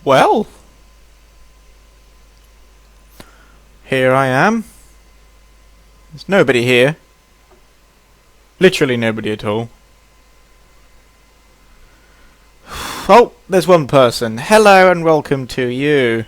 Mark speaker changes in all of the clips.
Speaker 1: Well, here I am. There's nobody here. Literally nobody at all. Oh, there's one person. Hello and welcome to you.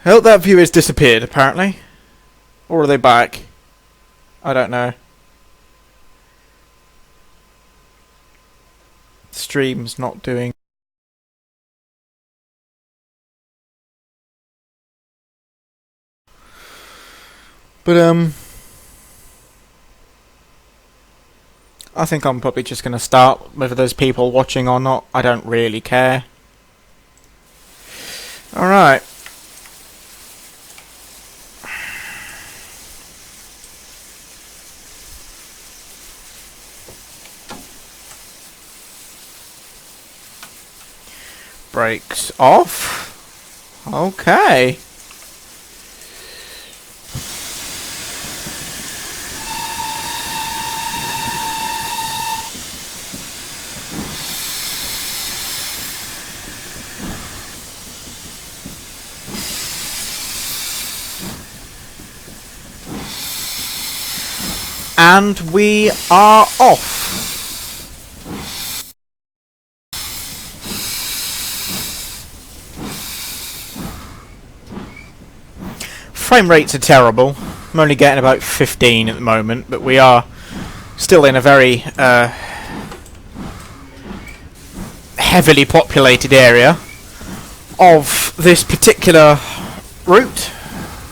Speaker 1: Oh, that view has disappeared, apparently. Or are they back? I don't know. The stream's not doing... But, I think I'm probably just going to start, whether there's people watching or not. I don't really care. Alright. Brakes off. Okay. And we are off. Frame rates are terrible. I'm only getting about 15 at the moment, but we are still in a very heavily populated area of this particular route.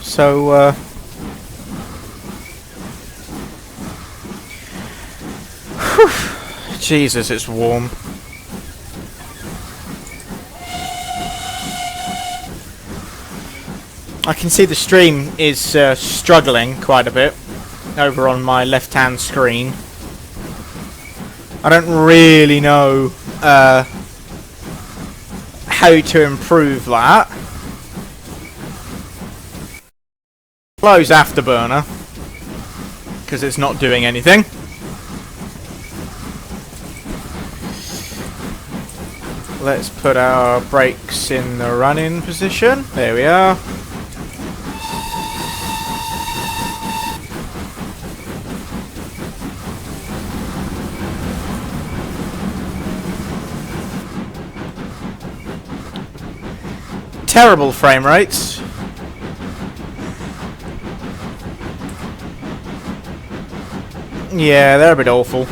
Speaker 1: So Jesus, it's warm. I can see the stream is struggling quite a bit over on my left-hand screen. I don't really know how to improve that. Close Afterburner because it's not doing anything. Let's put our brakes in the running position. There we are. Terrible frame rates. Yeah, they're a bit awful.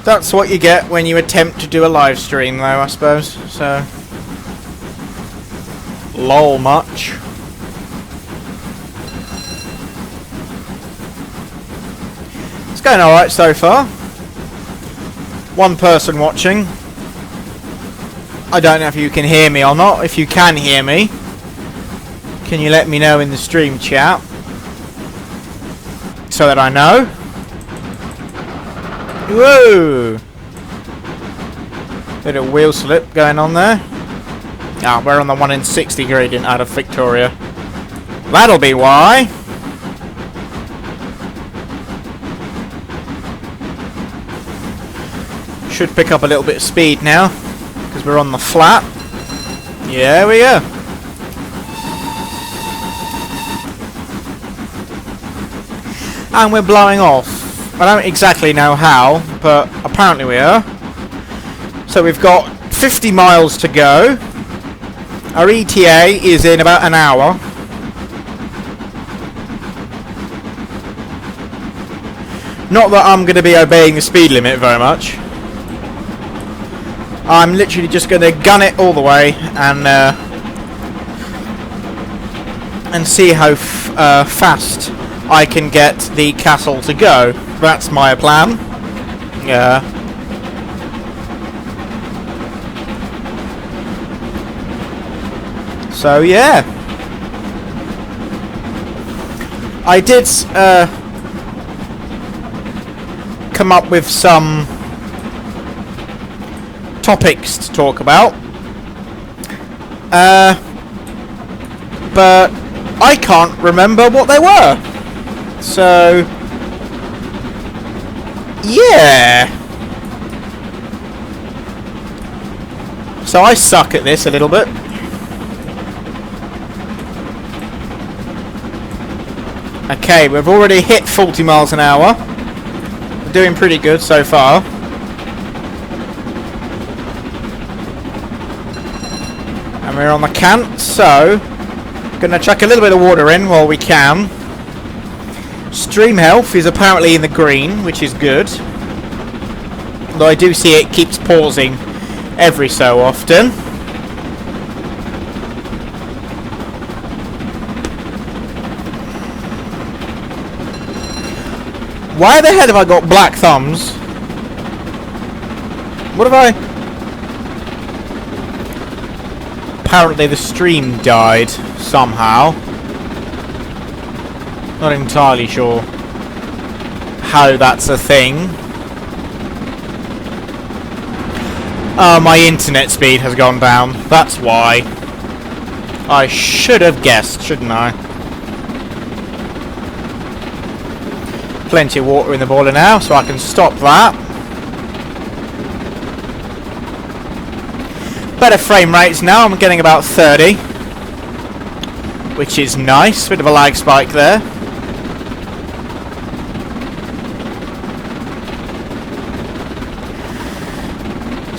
Speaker 1: That's what you get when you attempt to do a live stream, though, I suppose. So, lol much. It's going alright so far. One person watching. I don't know if you can hear me or not. If you can hear me, can you let me know in the stream chat so that I know? Whoa! Bit of wheel slip going on there. Ah, we're on the 1 in 60 gradient out of Victoria. That'll be why. Should pick up a little bit of speed now, because we're on the flat. Yeah, we are. And we're blowing off. I don't exactly know how, but apparently we are. So we've got 50 miles to go. Our ETA is in about an hour. Not that I'm going to be obeying the speed limit very much. I'm literally just going to gun it all the way and see how fast I can get the castle to go. That's my plan. Yeah. So yeah, I did come up with some topics to talk about, but I can't remember what they were. So yeah, so I suck at this a little bit. Okay, we've already hit 40 miles an hour. We're doing pretty good so far. And we're on the cant, so gonna chuck a little bit of water in while we can. Stream health is apparently in the green, which is good. Though I do see it keeps pausing every so often. Why the hell have I got black thumbs? What have I... Apparently the stream died somehow. Not entirely sure how that's a thing. Oh, my internet speed has gone down. That's why. I should have guessed, shouldn't I? Plenty of water in the boiler now, so I can stop that. Better frame rates now. I'm getting about 30, which is nice. Bit of a lag spike there.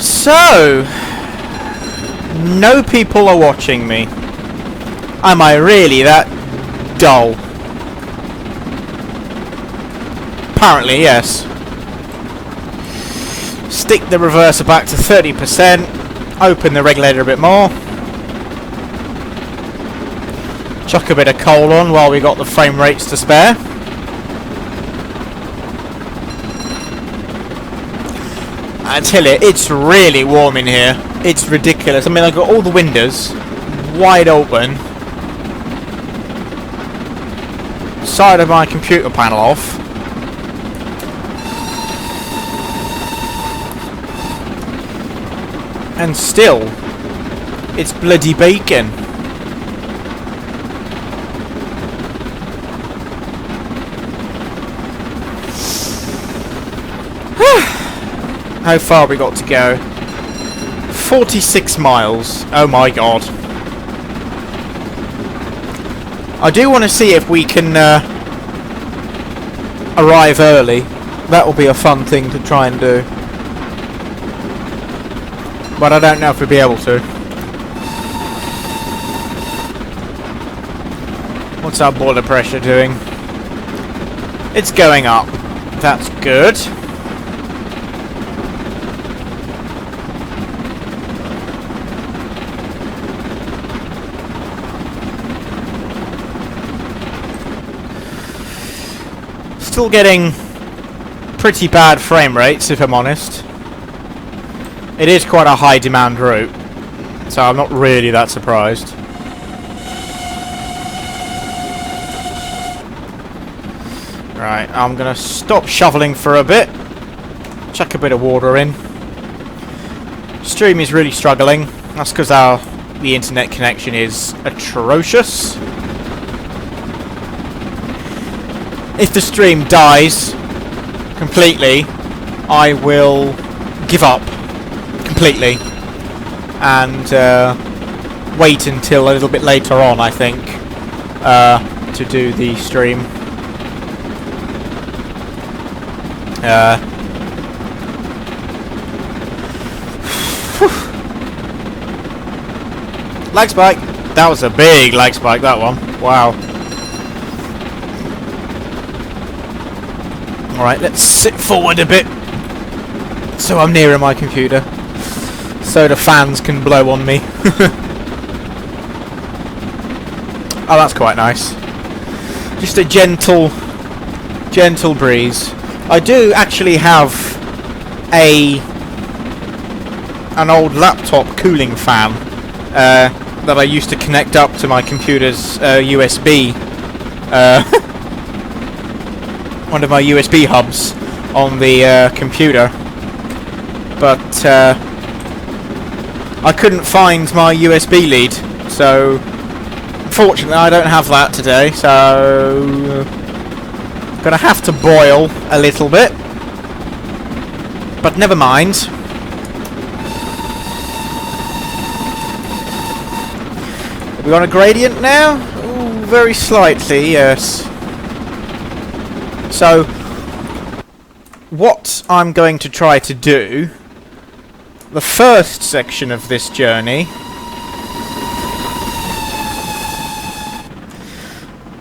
Speaker 1: So, no people are watching me. Am I really that dull? Apparently, yes. Stick the reverser back to 30%. Open the regulator a bit more. Chuck a bit of coal on while we got the frame rates to spare. I tell you, it's really warm in here. It's ridiculous. I mean, I've got all the windows wide open. Side of my computer panel off. And still, it's bloody bacon. How far we got to go? 46 miles. Oh my god. I do want to see if we can arrive early. That will be a fun thing to try and do. But I don't know if we'll be able to. What's our boiler pressure doing? It's going up. That's good. Still getting pretty bad frame rates, if I'm honest. It is quite a high demand route, so I'm not really that surprised. Right, I'm gonna stop shoveling for a bit. Chuck a bit of water in. Stream is really struggling. That's because the internet connection is atrocious. If the stream dies completely, I will give up completely and wait until a little bit later on, I think, to do the stream. Lag spike. That was a big lag spike, that one. Wow. Alright, let's sit forward a bit so I'm nearer my computer, so the fans can blow on me. Oh, that's quite nice. Just a gentle breeze. I do actually have an old laptop cooling fan that I used to connect up to my computer's USB. One of my USB hubs on the computer, but I couldn't find my USB lead, so unfortunately I don't have that today, so gonna have to boil a little bit, but never mind. Are we on a gradient now? Ooh, very slightly, yes. So what I'm going to try to do, the first section of this journey,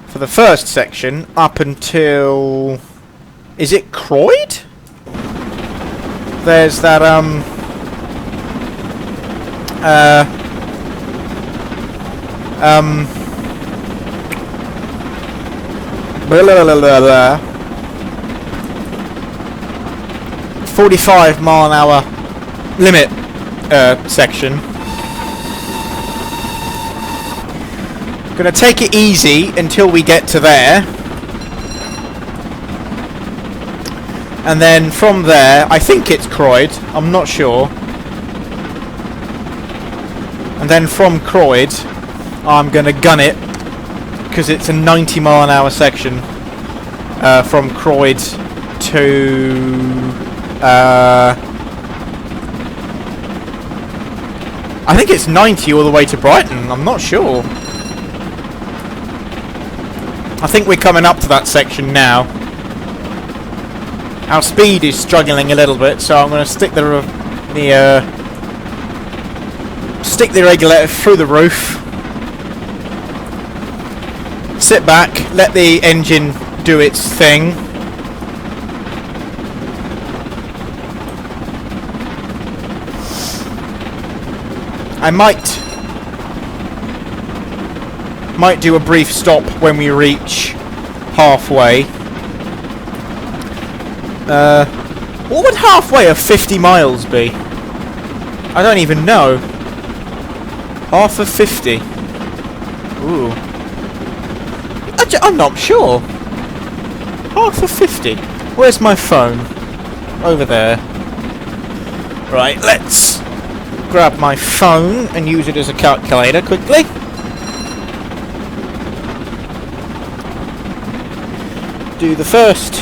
Speaker 1: for the first section up until, is it Croyd? There's that blah, blah, blah, blah, blah. 45 mile an hour limit section. Gonna take it easy until we get to there, and then from there, I think it's Croyd, I'm not sure, and then from Croyd I'm gonna gun it because it's a 90 mile an hour section from Croyd to I think it's 90 all the way to Brighton, I'm not sure. I think we're coming up to that section now. Our speed is struggling a little bit, so I'm going to stick the regulator through the roof. Sit back, let the engine do its thing. I might do a brief stop when we reach halfway. What would halfway of 50 miles be? I don't even know. Half of 50. Ooh. I'm not sure. Half of 50. Where's my phone? Over there. Right, let's grab my phone and use it as a calculator quickly. Do the first.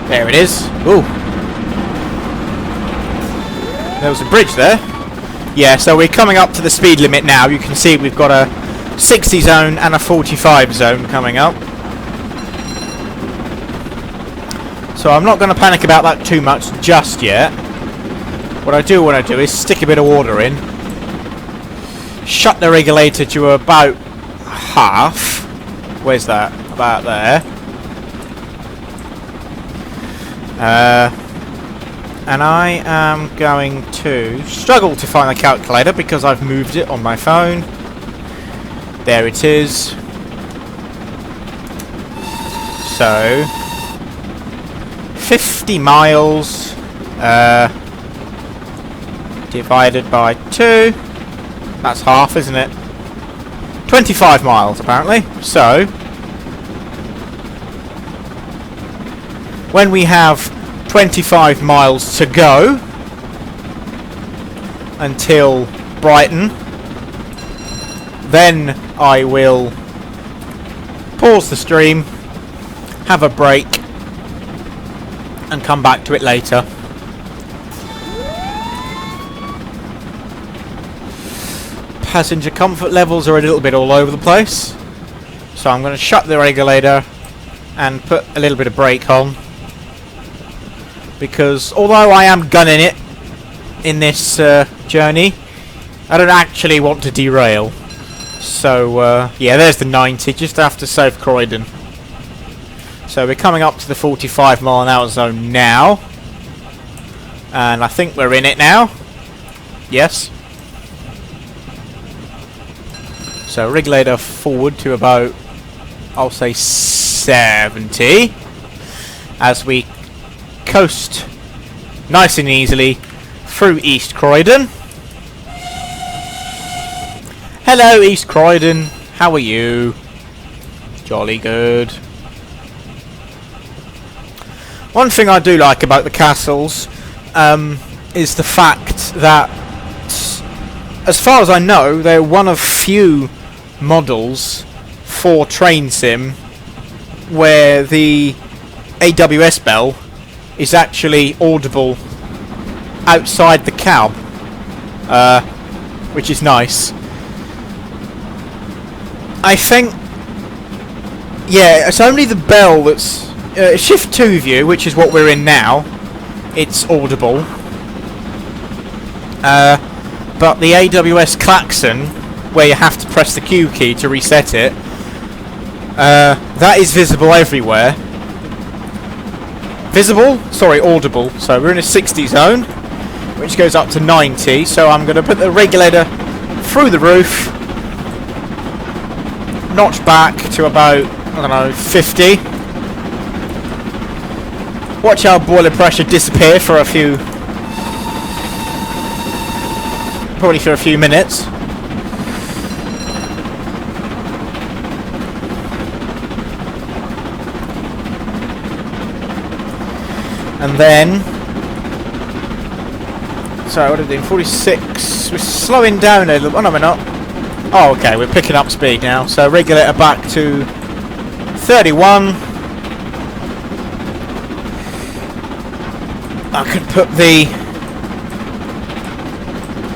Speaker 1: There it is. Ooh. There was a bridge there. Yeah, so we're coming up to the speed limit now. You can see we've got a 60 zone and a 45 zone coming up. So I'm not going to panic about that too much just yet. What I do want to do is stick a bit of water in. Shut the regulator to about half. Where's that? About there. And I am going to struggle to find the calculator because I've moved it on my phone. There it is. So 50 miles divided by 2. That's half, isn't it? 25 miles apparently. So when we have 25 miles to go until Brighton, then I will pause the stream, have a break, and come back to it later. Passenger comfort levels are a little bit all over the place, so I'm going to shut the regulator and put a little bit of brake on, because although I am gunning it in this journey, I don't actually want to derail. So yeah, there's the 90 just after South Croydon. So we're coming up to the 45 mile an hour zone now, and I think we're in it now. Yes. So regulator forward to about, I'll say 70 as we coast nice and easily through East Croydon. Hello East Croydon, how are you? Jolly good. One thing I do like about the castles is the fact that, as far as I know, they're one of few models for Train Sim where the AWS bell is actually audible outside the cab, which is nice. I think, yeah, it's only the bell that's shift 2 view, which is what we're in now. It's audible, but the AWS klaxon, where you have to press the Q key to reset it, that is visible everywhere. Audible. So we're in a 60 zone, which goes up to 90. So I'm going to put the regulator through the roof, notch back to about, I don't know, 50. Watch our boiler pressure disappear for a few, probably for a few minutes. And then, sorry, what are we doing? 46. We're slowing down a little. Oh no, we're not. Oh, okay, we're picking up speed now. So regulator back to 31. I could put the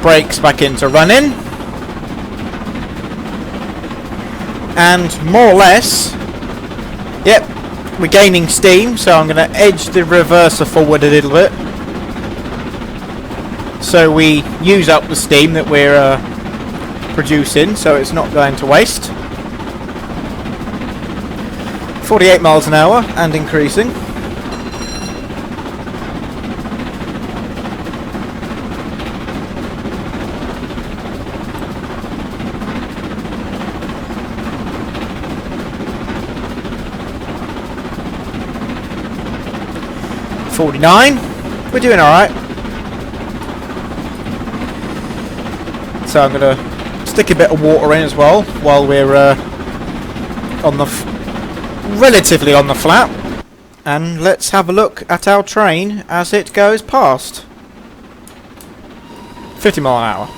Speaker 1: brakes back into running, and more or less, yep, we're gaining steam. So I'm going to edge the reverser forward a little bit, so we use up the steam that we're producing, so it's not going to waste. 48 miles an hour and increasing. $49. We're doing alright. So I'm going to stick a bit of water in as well while we're on the relatively on the flat. And let's have a look at our train as it goes past. 50 mile an hour.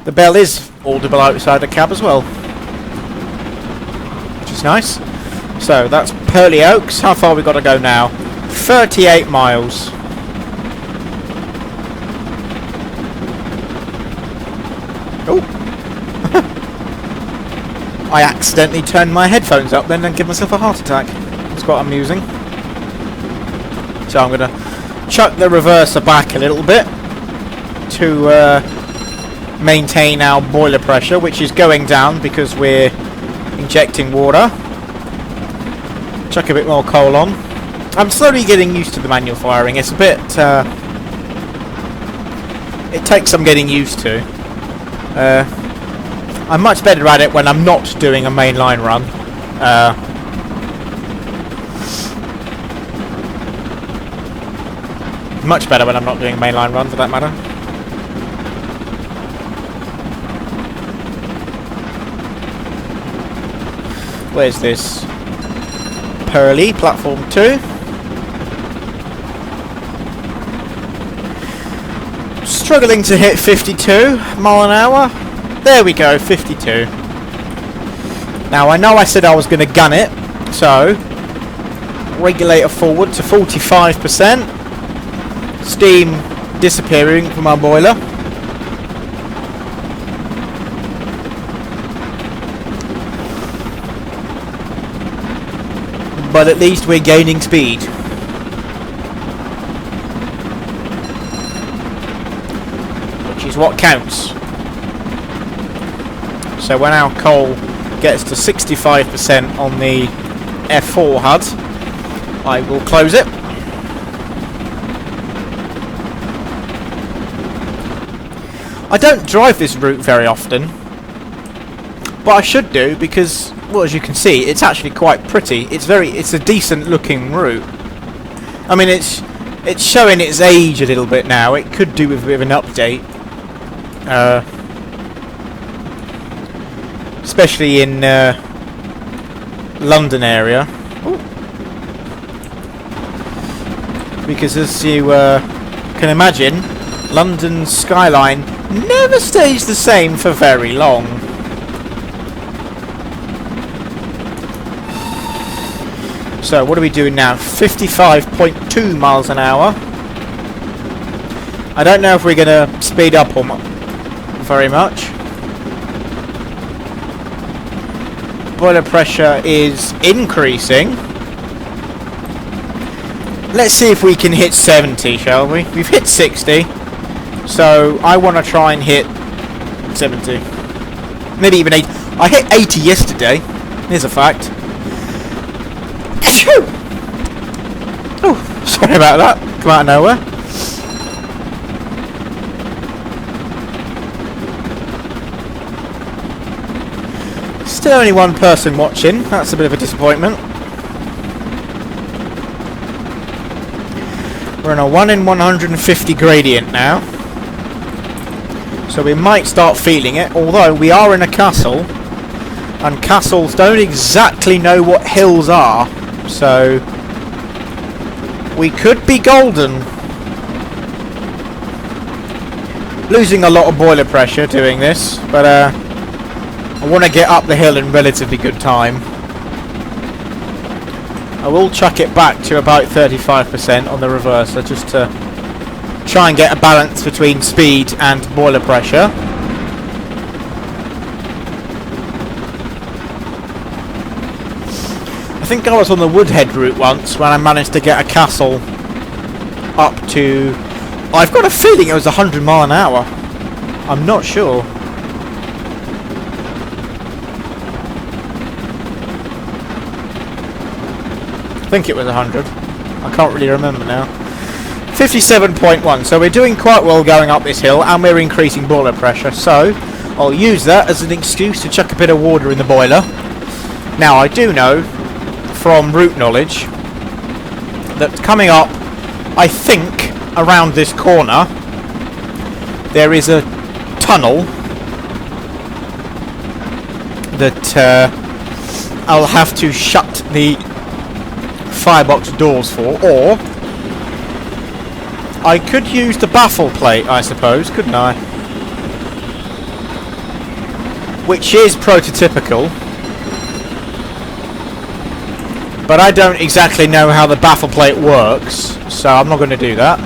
Speaker 1: The bell is audible outside the cab as well, which is nice. So that's Purley Oaks. How far we got to go now? 38 miles. Oh. I accidentally turned my headphones up then and give myself a heart attack. It's quite amusing. So I'm going to chuck the reverser back a little bit to maintain our boiler pressure, which is going down because we're injecting water. Chuck a bit more coal on. I'm slowly getting used to the manual firing. It's a bit it takes some getting used to. I'm much better at it when I'm not doing a mainline run. Much better when I'm not doing a mainline run, for that matter. Where's this? Purley, platform 2. Struggling to hit 52 mile an hour. There we go, 52. Now I know I said I was going to gun it, so regulator forward to 45%. Steam disappearing from our boiler. But at least we're gaining speed. Which is what counts. So when our coal gets to 65% on the F4 HUD, I will close it. I don't drive this route very often, but I should do because well, as you can see, it's actually quite pretty. It's a decent looking route. I mean, it's showing its age a little bit now. It could do with a bit of an update. Especially in London area. Ooh. Because as you can imagine, London's skyline never stays the same for very long. So what are we doing now? 55.2 miles an hour. I don't know if we're going to speed up or very much. Boiler pressure is increasing. Let's see if we can hit 70, shall we? We've hit 60. So I want to try and hit 70. Maybe even 80. I hit 80 yesterday. Here's a fact. Oh, sorry about that. Come out of nowhere. Still only one person watching. That's a bit of a disappointment. We're on a 1 in 150 gradient now. So we might start feeling it, although we are in a castle. And castles don't exactly know what hills are. So we could be golden. Losing a lot of boiler pressure doing this, but I want to get up the hill in relatively good time. I will chuck it back to about 35% on the reverser just to try and get a balance between speed and boiler pressure. I think I was on the Woodhead route once when I managed to get a castle up to... I've got a feeling it was 100 mile an hour. I'm not sure. I think it was 100. I can't really remember now. 57.1. So we're doing quite well going up this hill, and we're increasing boiler pressure. So I'll use that as an excuse to chuck a bit of water in the boiler. Now I do know from route knowledge that coming up, I think around this corner there is a tunnel that I'll have to shut the firebox doors for, or I could use the baffle plate, I suppose, couldn't I? Which is prototypical, but I don't exactly know how the baffle plate works, so I'm not going to do that.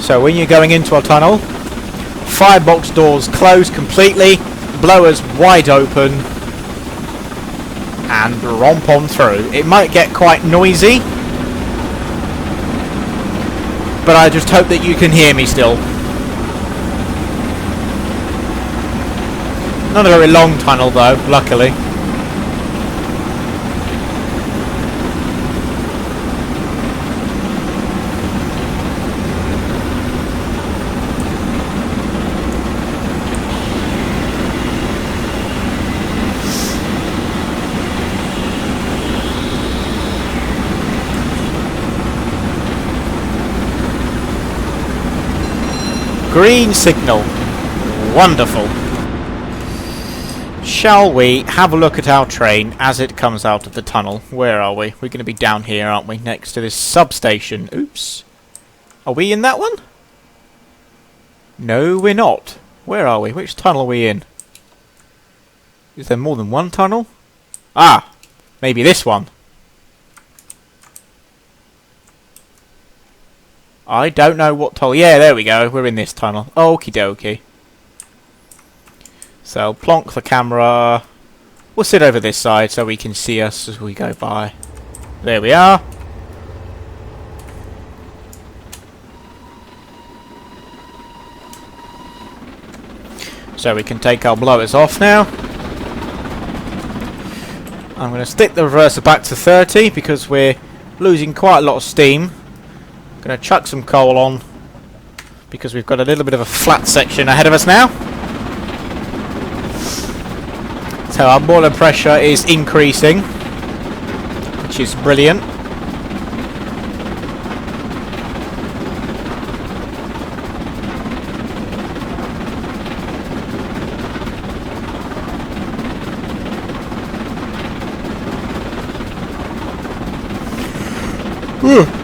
Speaker 1: So when you're going into a tunnel, firebox doors close completely, blowers wide open, and romp on through. It might get quite noisy, but I just hope that you can hear me still. Not a very long tunnel though, luckily. Green signal. Wonderful. Shall we have a look at our train as it comes out of the tunnel? Where are we? We're going to be down here, aren't we? Next to this substation. Oops. Are we in that one? No, we're not. Where are we? Which tunnel are we in? Is there more than one tunnel? Ah! Maybe this one. I don't know what tunnel. Yeah, there we go. We're in this tunnel. Okie dokie. So, plonk the camera. We'll sit over this side so we can see us as we go by. There we are. So we can take our blowers off now. I'm going to stick the reverser back to 30 because we're losing quite a lot of steam. Going to chuck some coal on because we've got a little bit of a flat section ahead of us now. So our boiler pressure is increasing, which is brilliant.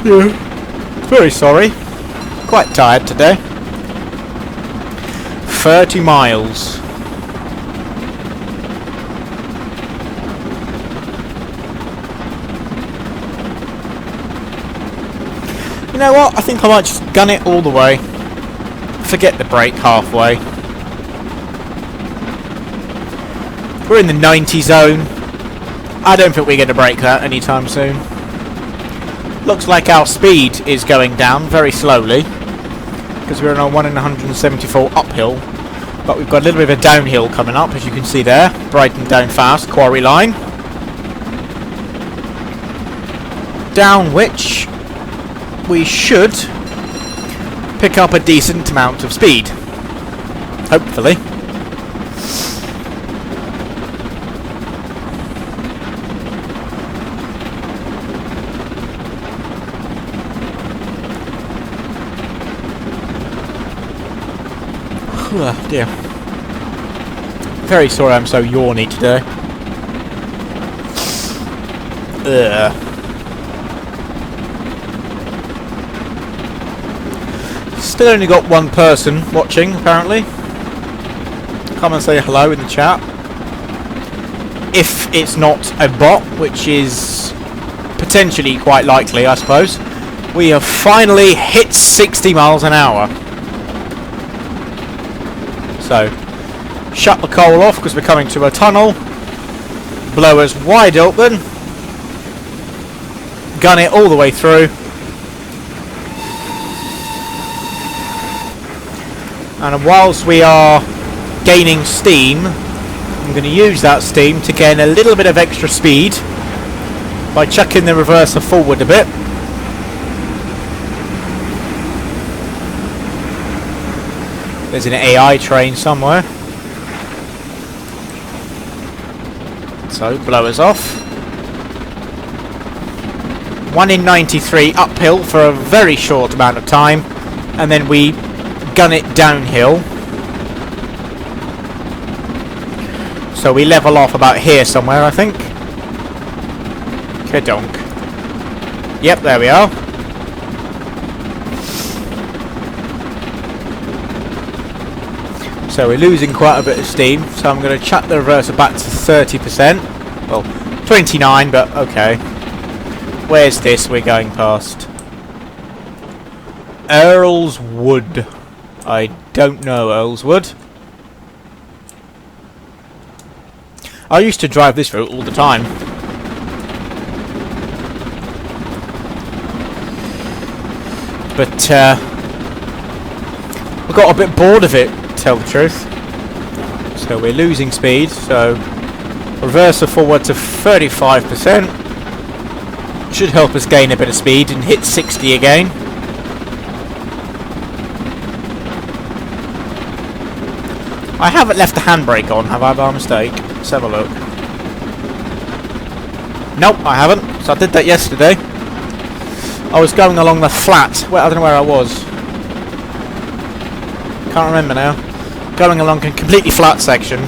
Speaker 1: Yeah. Very sorry. Quite tired today. 30 miles. You know what? I think I might just gun it all the way. Forget the brake halfway. We're in the 90 zone. I don't think we're going to break that anytime soon. Looks like our speed is going down very slowly, because we're on a 1 in 174 uphill, but we've got a little bit of a downhill coming up, as you can see there. Brighton down fast, quarry line, down which we should pick up a decent amount of speed, hopefully. Oh dear. Very sorry I'm so yawny today. Ugh. Still only got one person watching, apparently. Come and say hello in the chat. If it's not a bot, which is potentially quite likely, I suppose. We have finally hit 60 miles an hour. So, shut the coal off because we're coming to a tunnel. Blowers wide open. Gun it all the way through. And whilst we are gaining steam, I'm going to use that steam to gain a little bit of extra speed by chucking the reverser forward a bit. There's an AI train somewhere. So, blowers off. 1 in 93 uphill for a very short amount of time. And then we gun it downhill. So we level off about here somewhere, I think. Kedonk. Yep, there we are. So we're losing quite a bit of steam, so I'm going to chuck the reverser back to 30%. Well, 29, but okay. Where's this we're going past? Earlswood. I don't know Earlswood. I used to drive this route all the time. But, I got a bit bored of it, to tell the truth. So we're losing speed, so reverser forward to 35%. Should help us gain a bit of speed and hit 60 again. I haven't left the handbrake on, have I, by mistake? Let's have a look. Nope, I haven't. So I did that yesterday. I was going along the flat. Well, I don't know where I was. Can't remember now. Going along a completely flat section.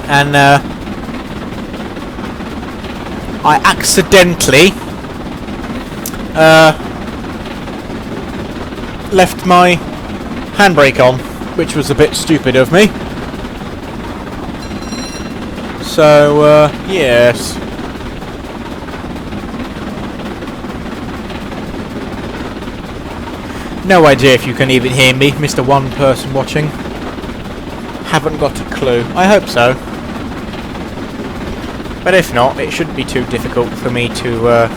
Speaker 1: And I accidentally left my handbrake on, which was a bit stupid of me. So, yes. No idea if you can even hear me, Mr. One Person watching. Haven't got a clue. I hope so. But if not, it shouldn't be too difficult for me to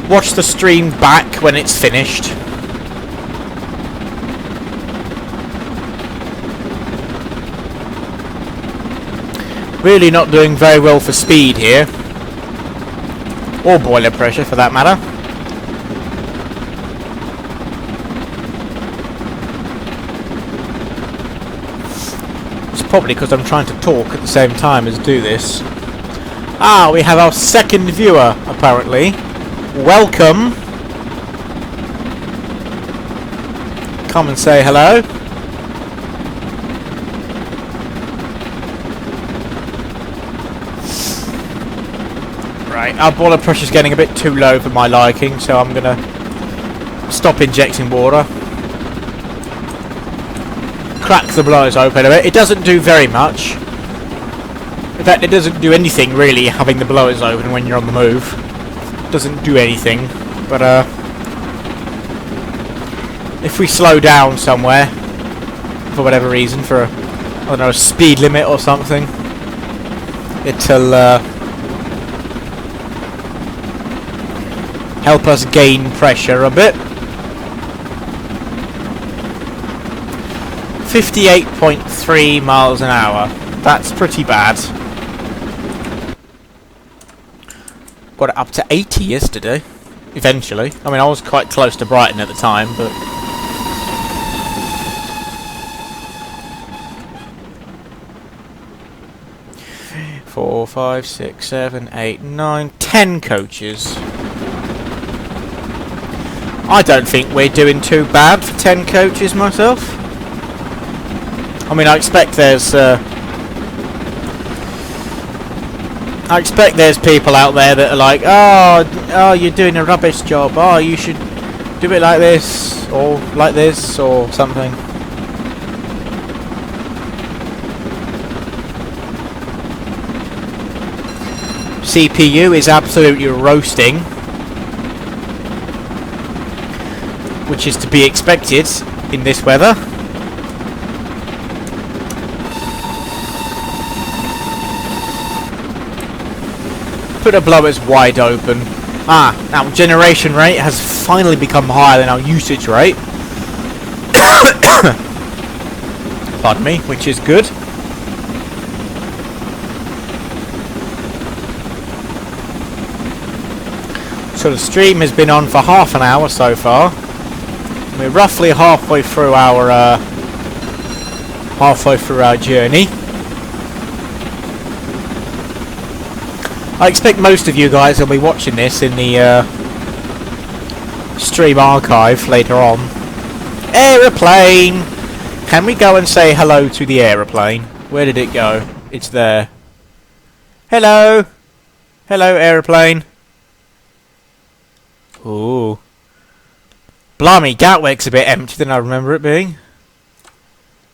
Speaker 1: watch the stream back when it's finished. Really not doing very well for speed here. Or boiler pressure, for that matter. Probably because I'm trying to talk at the same time as do this. Ah, we have our second viewer, apparently. Welcome. Come and say hello. Right, our boiler pressure's getting a bit too low for my liking, so I'm gonna stop injecting water. Crack the blowers open a bit. It doesn't do very much. In fact, it doesn't do anything really having the blowers open when you're on the move. Doesn't do anything. But if we slow down somewhere for whatever reason, for I don't know, a speed limit or something, it'll help us gain pressure a bit. 58.3 miles an hour. That's pretty bad. Got it up to 80 yesterday. Eventually. I mean, I was quite close to Brighton at the time, but... Four, 5, 6, 7, 8, 9, 10 coaches. I don't think we're doing too bad for 10 coaches myself. I mean, I expect there's people out there that are like, oh, you're doing a rubbish job. Oh, you should do it like this or something. CPU is absolutely roasting, which is to be expected in this weather. Put the blowers wide open. Now generation rate has finally become higher than our usage rate. Pardon me, which is good. So the stream has been on for half an hour so far. We're roughly halfway through our journey. I expect most of you guys will be watching this in the stream archive later on. Aeroplane! Can we go and say hello to the aeroplane? Where did it go? It's there. Hello! Hello, aeroplane. Ooh. Blimey, Gatwick's a bit empty than I remember it being.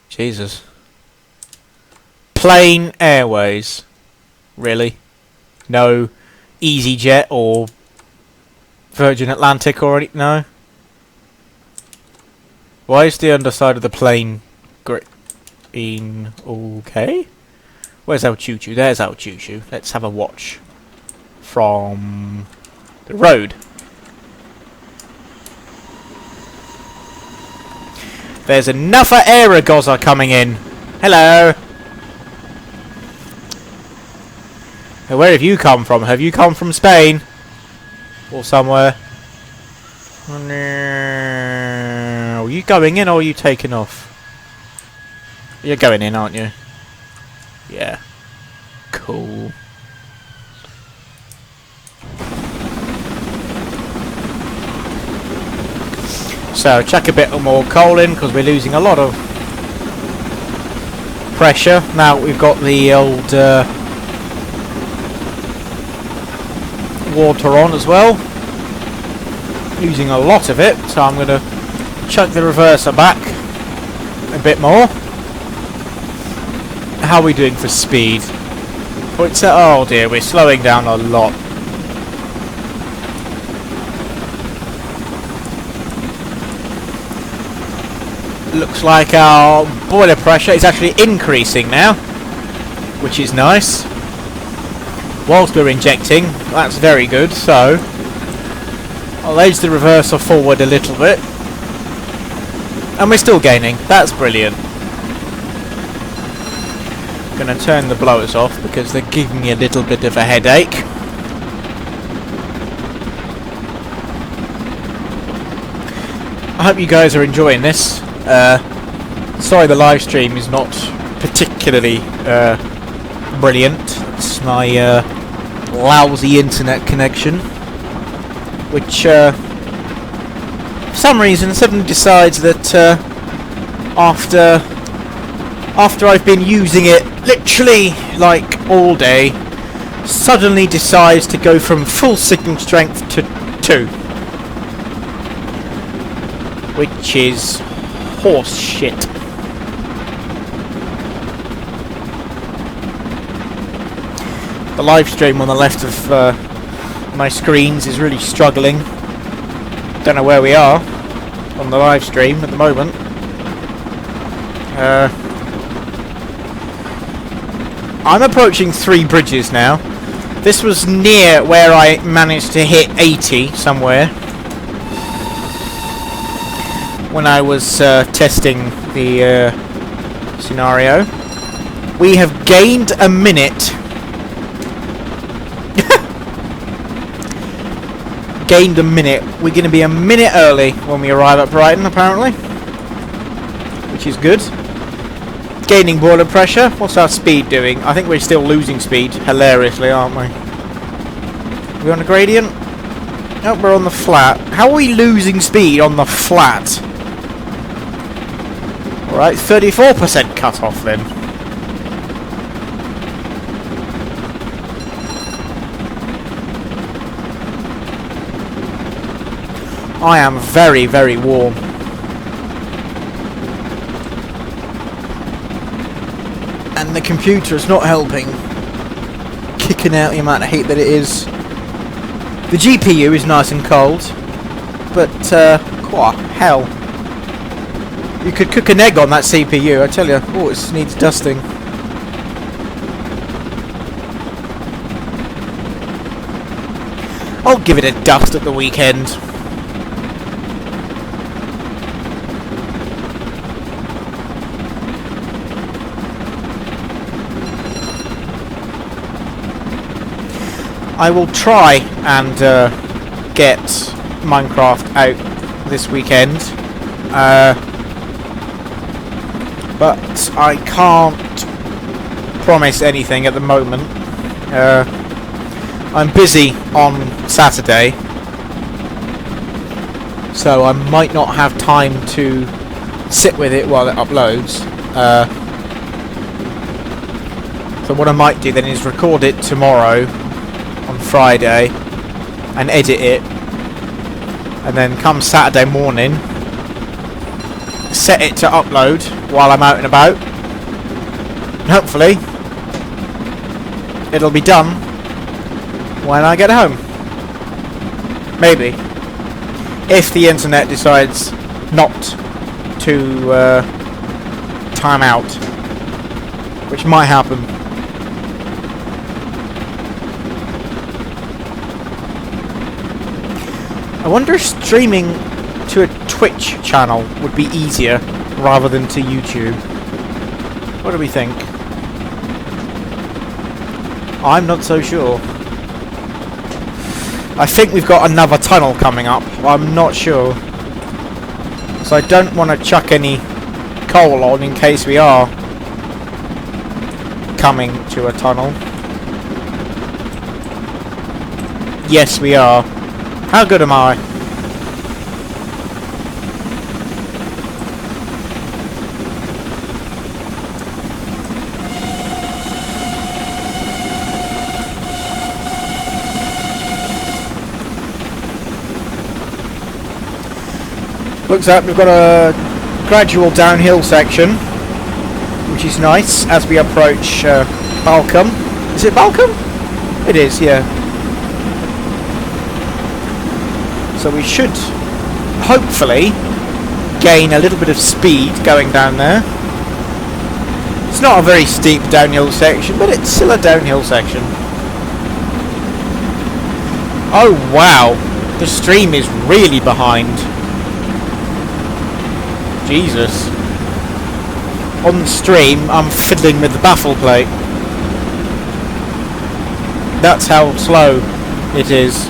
Speaker 1: Jesus. Plain Airways. Really? No EasyJet or Virgin Atlantic or any... No? Why is the underside of the plane green? Okay. Where's our choo-choo? There's our choo-choo. Let's have a watch from the road. There's another Aerogozzer coming in. Hello. Where have you come from? Have you come from Spain? Or somewhere? Are you going in or are you taking off? You're going in, aren't you? Yeah. Cool. So, chuck a bit more coal in, because we're losing a lot of pressure. Now we've got the old water on as well. Losing a lot of it, so I'm going to chuck the reverser back a bit more. How are we doing for speed? Oh dear, we're slowing down a lot. Looks like our boiler pressure is actually increasing now, which is nice. Whilst we're injecting, that's very good. So I'll edge the reverser forward a little bit, and we're still gaining. That's brilliant. Gonna turn the blowers off because they're giving me a little bit of a headache. I hope you guys are enjoying this. Sorry the live stream is not particularly brilliant. It's my lousy internet connection, which for some reason suddenly decides that after I've been using it literally like all day, suddenly decides to go from full signal strength to 2, which is horse shit. The live stream on the left of my screens is really struggling. Don't know where we are on the live stream at the moment. I'm approaching 3 bridges now. This was near where I managed to hit 80 somewhere when I was testing the scenario. We have gained a minute. Gained a minute. We're going to be a minute early when we arrive at Brighton, apparently, which is good. Gaining boiler pressure. What's our speed doing? I think we're still losing speed, hilariously, aren't we? Are we on a gradient? Nope, we're on the flat. How are we losing speed on the flat? Alright, 34% cut off then. I am very, very warm. And the computer is not helping. Kicking out the amount of heat that it is. The GPU is nice and cold. But, what hell. You could cook an egg on that CPU, I tell you. Oh, it needs dusting. I'll give it a dust at the weekend. I will try and get Minecraft out this weekend, but I can't promise anything at the moment. I'm busy on Saturday, so I might not have time to sit with it while it uploads. So what I might do then is record it tomorrow on Friday and edit it, and then come Saturday morning set it to upload while I'm out and about, and hopefully it'll be done when I get home. Maybe, if the internet decides not to time out, which might happen. I wonder if streaming to a Twitch channel would be easier rather than to YouTube. What do we think? I'm not so sure. I think we've got another tunnel coming up. I'm not sure. So I don't want to chuck any coal on in case we are coming to a tunnel. Yes, we are. How good am I? Looks like we've got a gradual downhill section, which is nice as we approach Balcombe. Is it Balcombe? It is, yeah. So we should hopefully gain a little bit of speed going down there. It's not a very steep downhill section, but it's still a downhill section. Oh wow, the stream is really behind. Jesus. On stream, I'm fiddling with the baffle plate. That's how slow it is.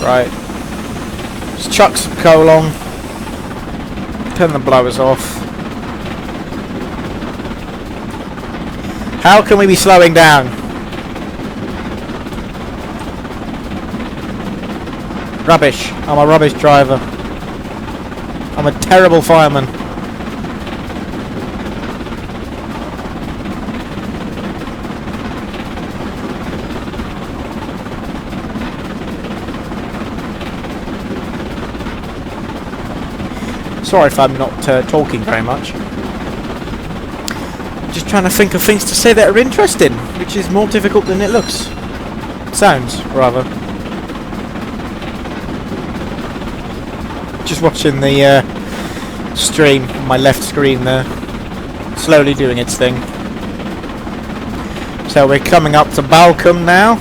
Speaker 1: Right. Just chuck some coal on. Turn the blowers off. How can we be slowing down? Rubbish. I'm a rubbish driver. I'm a terrible fireman. Sorry if I'm not talking very much. Just trying to think of things to say that are interesting, which is more difficult than it looks. Sounds, rather. Just watching the stream on my left screen there. Slowly doing its thing. So we're coming up to Balcombe now.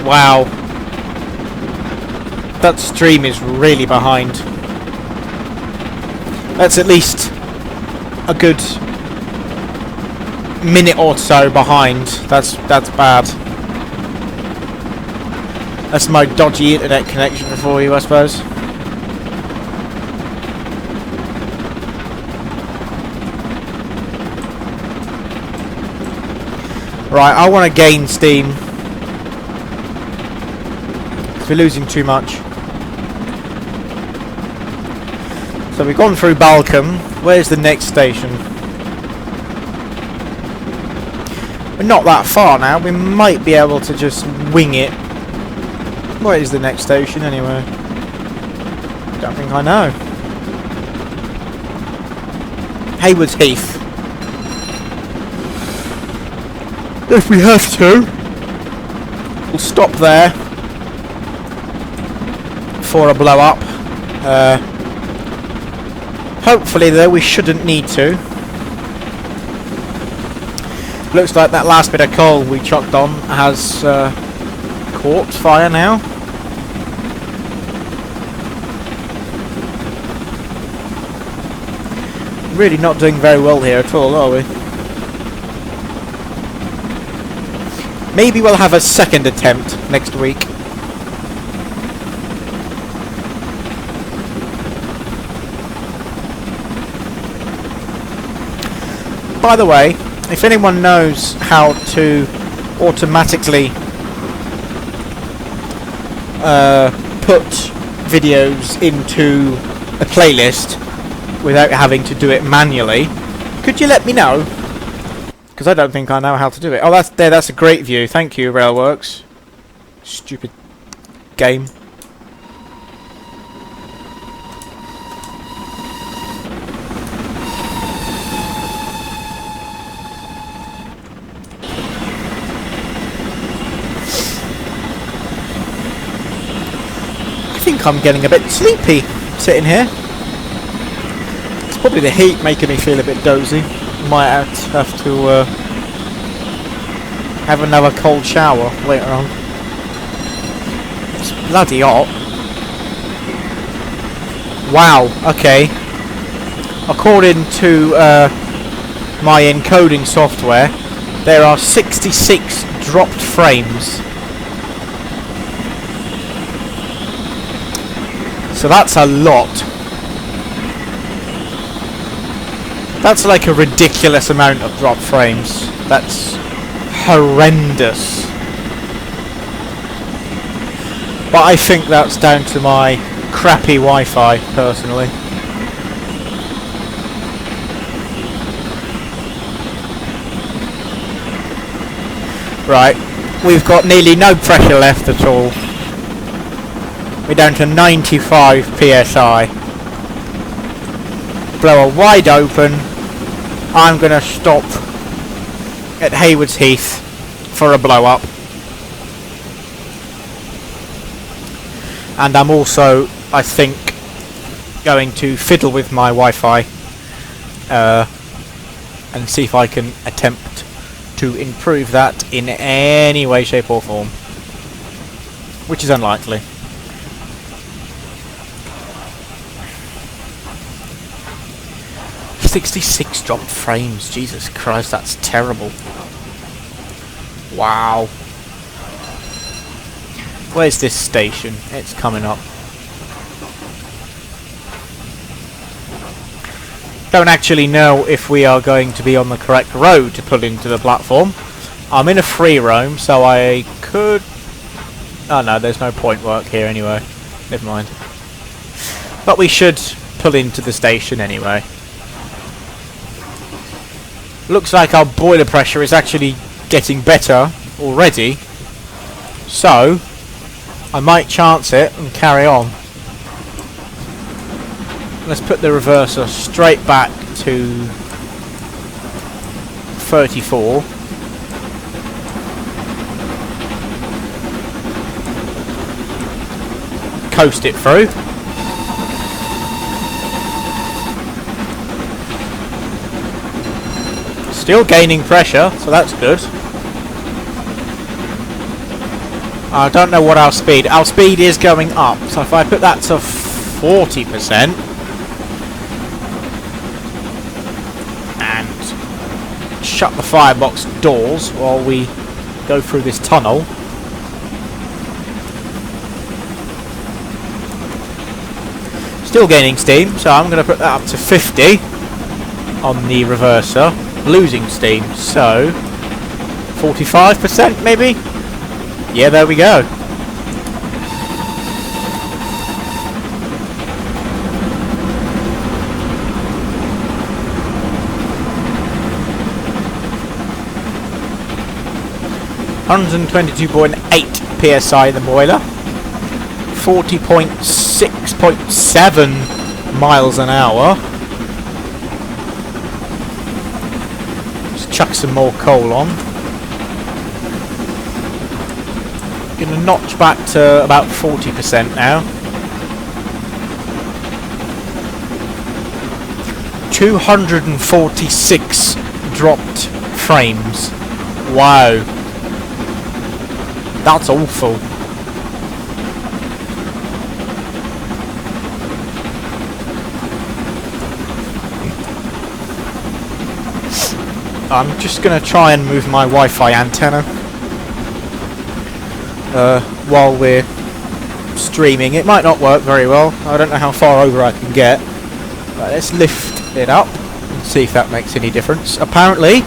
Speaker 1: Wow. That stream is really behind. That's at least a good minute or so behind. That's bad. That's my dodgy internet connection for you, I suppose. Right, I want to gain steam. We're losing too much. So we've gone through Balcombe. Where's the next station? We're not that far now. We might be able to just wing it. Where is the next station anyway? Don't think I know. Haywards Heath. If we have to, we'll stop there for a blow up. Hopefully though we shouldn't need to. Looks like that last bit of coal we chucked on has caught fire now. Really not doing very well here at all, are we? Maybe we'll have a second attempt next week. By the way, if anyone knows how to automatically put videos into a playlist without having to do it manually, could you let me know? Because I don't think I know how to do it. Oh, that's a great view. Thank you, Railworks. Stupid game. I think I'm getting a bit sleepy sitting here. It's probably the heat making me feel a bit dozy. Might have to have another cold shower later on. It's bloody hot. Wow, okay. According to my encoding software, there are 66 dropped frames. So that's a lot. That's like a ridiculous amount of dropped frames. That's horrendous. But I think that's down to my crappy Wi-Fi, personally. Right, we've got nearly no pressure left at all. We're down to 95 psi. Blower wide open. I'm gonna stop at Haywards Heath for a blow up. And I'm also, I think, going to fiddle with my Wi-Fi and see if I can attempt to improve that in any way, shape or form. Which is unlikely. "66 dropped frames, Jesus Christ, that's terrible." Wow. Where's this station? It's coming up. Don't actually know if we are going to be on the correct road to pull into the platform. I'm in a free roam, so I could... Oh no, there's no point work here anyway. Never mind. But we should pull into the station anyway. Looks like our boiler pressure is actually getting better already. So, I might chance it and carry on. Let's put the reverser straight back to 34. Coast it through. Still gaining pressure, so that's good. I don't know what our speed is going up, so if I put that to 40%, shut the firebox doors while we go through this tunnel. Still gaining steam, so I'm going to put that up to 50 on the reverser. Losing steam, so 45% maybe? Yeah, there we go. (122.8 psi) in the boiler, 40.6.7 miles an hour. Just chuck some more coal on. Gonna notch back to about 40% now. 246 dropped frames. Wow. That's awful. I'm just going to try and move my Wi-Fi antenna while we're streaming. It might not work very well. I don't know how far over I can get. But let's lift it up and see if that makes any difference. Apparently,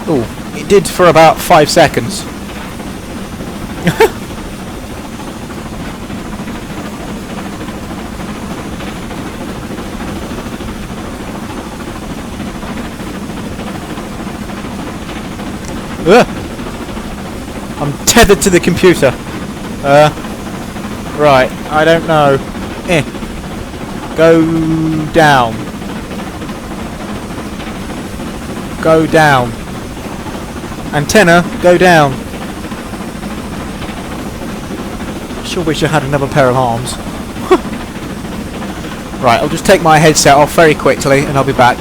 Speaker 1: ooh, it did for about 5 seconds. I'm tethered to the computer. Right, I don't know. Go down. Go down. Antenna, go down. Sure wish I had another pair of arms. Right, I'll just take my headset off very quickly and I'll be back.